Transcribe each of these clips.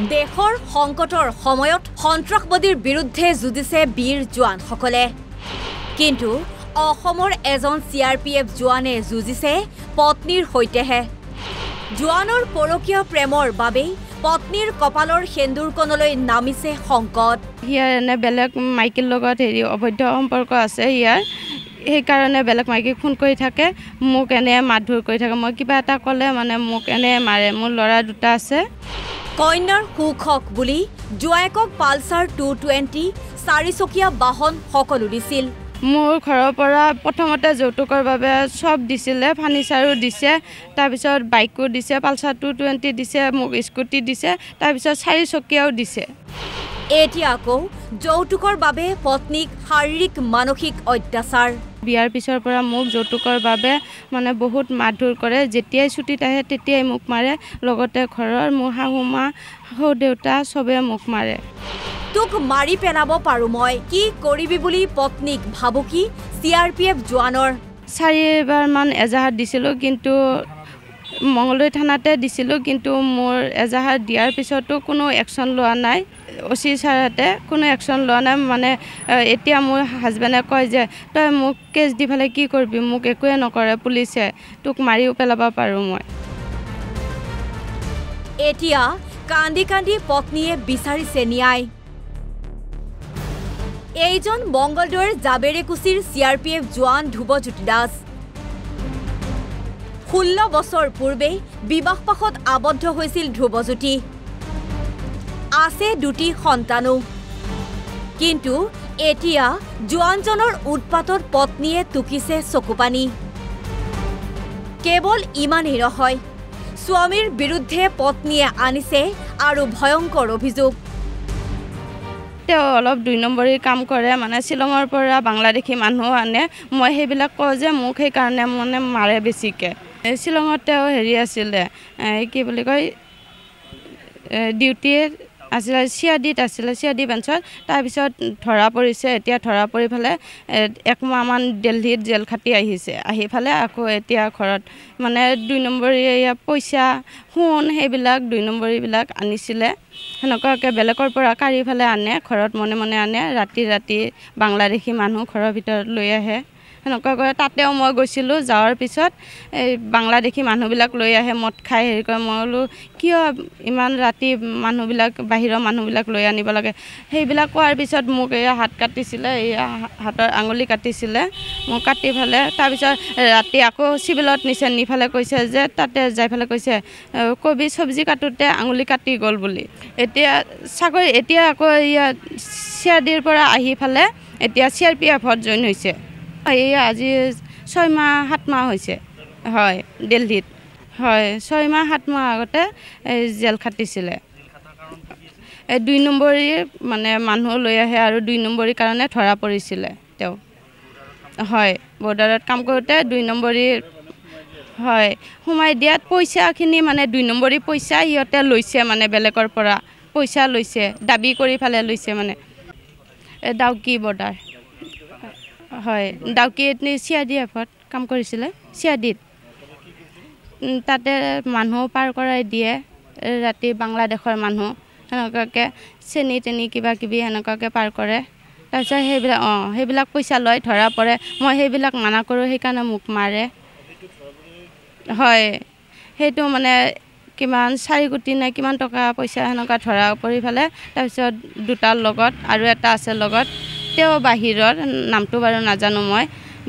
দেশৰ সংকটৰ সময়ত সন্ত্ৰাসবাদীৰ বিৰুদ্ধে যুঁজিছে বীৰ জোৱানসকলে কিন্তু অসমৰ এজন CRPF জোৱানে যুঁজিছে পত্নীৰ হৈতেহে জোৱানৰ পৰকীয়া প্ৰেমৰ বাবে পত্নীৰ কপালৰ সেন্দুৰকণলৈ নামিছে সংকট হিয়াৰ এনে বেলেগ মাইকীৰ লগত অবৈধ সম্পৰ্ক আছে হিয়াৰ এই কাৰণে বেলেগ মাইকীক ফোন কৰি থাকে মোক এনে মাৰধৰ কৰি থাকে মই কিবা এটা ক'লে মানে মোক এনে মাৰে মোৰ ল'ৰা দুটা আছে কন্যাৰ সুখক বুলি জোৱাইকক পালসাৰ 220 চাৰিচকীয়া বাহন সকলো দিছিল মোৰ ঘৰৰ পৰা প্ৰথমতে যৌতুকৰ বাবে সব দিছিলে ফাৰ্নিচাৰো দিছে তাৰ পিছত বাইকো দিছে পালসাৰ 220 দিছে মোক স্কুটি দিছে তাৰ পিছত চাৰিচকীয়াও দিছে এতিয়া আকৌ যৌতুকৰ বাবে পত্নীক শাৰীৰিক মানসিক অত্যাচাৰ বিয়াৰ পিছৰ পৰা মোক যৌতুকৰ বাবে মানে বহুত মাৰধৰ কৰে যেতিয়াই ছুটিত আহে তেতিয়াই মোক মাৰে লগতে ঘৰৰ মোৰ শাহুমা সৌ দেউতা সবে মোক মাৰে তোক মাৰি পেলাব পাৰো মই কি কৰিবি বুলি পত্নীক ভাবুকি CRPF জোৱানৰ 4বাৰ মান এজাহাৰ দিছিলো কিন্তু মংগলদৈ থানাতে দিছিলো কিন্তু মোৰ এজাহাৰ দিয়াৰ পিছতো কোনো একচন লোৱা নাই ওসি ছাৰতে কোনো একচন লোৱা নাই মানে এতিয়া মোৰ হাজবেণ্ডে কয় যে তই মোক কেছ দি ফেলে কি কৰিবি মোক একোৱে নকৰে পুলিচে তোক মাৰিও পেলাব পাৰো মই এতিয়া কান্দি কান্দি পত্নীয়ে বিচাৰিছে ন্যায় এইজন মংগলদৈৰ জাবেৰেকুছিৰ CRPF জোৱান ধ্ৰুৱজ্যোতি দাস 16 বছৰ পূৰ্বে বিবাহপাশত আবদ্ধ হৈছিল ধ্ৰুৱজ্যোতি আছে দুটি সন্তানো কিন্তু এতিয়া জোৱানজনৰ উৎপাতত পত্নীয়ে টুকিছে চকুপানী কেৱল ইমানেই নহয় স্বামীৰ বিৰুদ্ধে পত্নীয়ে আনিছে আৰু ভয়ংকৰ অভিযোগ তেওঁ অলপ 2 নম্বৰী কাম কৰে মানে শিলঙৰ পৰা বাংলাদেশী মানুহ আনে মই সেইবিলাক কওঁ যে মোক সেই কাৰণে মানে মাৰে বেছিকে শিলঙত তেওঁ আছিলে কি বুলি কয় ডিউটি আছিলে চিয়াদি বেঞ্চত তাৰ পিছত ধৰা পৰিছে এতিয়া ধৰা পৰি ফেলে 1 মাহ মান দিল্লীত জেল খাটি আহিছে আহি ফেলে আকৌ এতিয়া ঘৰত মানে 2 নম্বৰী পইচা সোণ সেইবিলাক 2 নম্বৰী বিলাক আনিছিলে হেনকাকে বেলেগৰ পৰা কাৰি ফেলে আনে ঘৰত মনে মনে আনে ৰাতি বাংলাদেশী মানুহ ঘৰৰ ভিতৰত লৈ আহে হেনকা কৰে তাতেও মই গৈছিলো যাওয়াৰ পিছত এই বাংলাদেশী মানুহবিলাক লৈ আহে মদ খাই হেৰি কৰে মই বোলো কিয় ইমান ৰাতি মানুহবিলাক বাহিৰৰ মানুহবিলাক লৈ আনিব লাগে সেইবিলাক কোৱাৰ পিছত মোক এই হাত কাটিছিলে এই হাতৰ আঙুলি কাটিছিলে মোক কাটি ফেলে তাৰ পিছত ৰাতি আকৌ চিভিলত নিছে নি ফেলে কৈছে যে তাতে যাই ফেলে কৈছে কবি সবজি কাটোতে আঙুলি কাটি গল বুলি এতিয়া সাগৰ এতিয়া আকৌ চিয়াদিৰ পৰা আহি ফেলে এতিয়া CRPFত জইন হৈছে এই আজি 6 মাহ 7 মাহ হৈছে হয় দিল্লীত হয় 6 মাহ 7 মাহ আগতে জেল খাটিছিলে 2 নম্বৰী মানে মানুহ লৈ আহে আৰু 2 নম্বৰী কাৰণে ধৰা পৰিছিলে তেওঁ হয় বৰ্ডাৰত কাম কৰোতে 2 নম্বৰী হয় সোমাই দিয়াত পইচাখিনি মানে 2 নম্বৰী পইচা ইহতে লৈছে মানে বেলেগৰ পৰা পইচা লৈছে দাবী কৰি ফেলে লৈছে মানে ডাউকি বৰ্ডাৰ হয় ডাউকিত CRPFত কাম কৰিছিলে চিয়াদিত তাতে মানুহ পাৰ কৰাই দিয়ে ৰাতি বাংলাদেশৰ মানুহ হেনকাকে চেনি কিবা কিবি হেনকাকে পাৰ কৰে তাৰপিছত সেইবিলাক পইচা লয় ধৰা পৰে মই সেইবিলাক মানা কৰোঁ সেইকাৰণে মোক মাৰে হয় সেইটো মানে কিমান 4 কোটি নে কিমান টকা পইচা হেনকা ধৰা পৰি ফেলে তাৰপিছত দুটাৰ লগত আৰু এটা আছে লগত তেওঁ বাহিৰৰ নামটো বাৰু নাজানো মই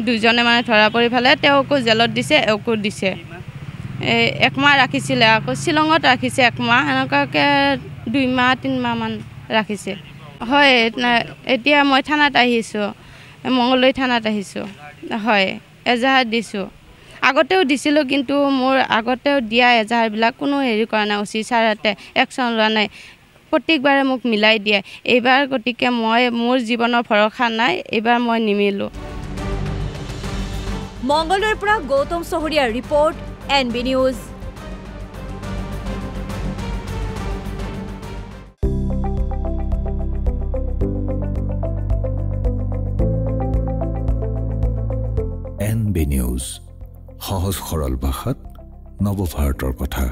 দুজনে মানে ধৰা পৰি ফেলে তেওঁকো জেলত দিছে একো দিছে 1 মাহ ৰাখিছিলে আকৌ শিলঙত ৰাখিছে 1 মাহ এনেকাকে 2 মাহ 3 মাহ মান ৰাখিছে হয় এতিয়া মই থানাত আহিছো মংগলদৈ থানাত আহিছো হয় এজাহাৰ দিছো আগতেও দিছিলো কিন্তু মোৰ আগতেও দিয়া এজাহাৰবিলাক কোনো হেৰি কৰা নাই ওসি ছাৰতে একচন লোৱা নাই প্ৰত্যেকবাৰে মোক মিলাই দিয়ে এইবাৰ গতিকে মই মোৰ জীৱনৰ ভৰসা নাই এইবাৰ মই নিমিলো মংগলদৈৰ পৰা গৌতম চহৰীয়াৰ report NB news NB news সহজ সৰল ভাষাত নৱভাৰতৰ কথা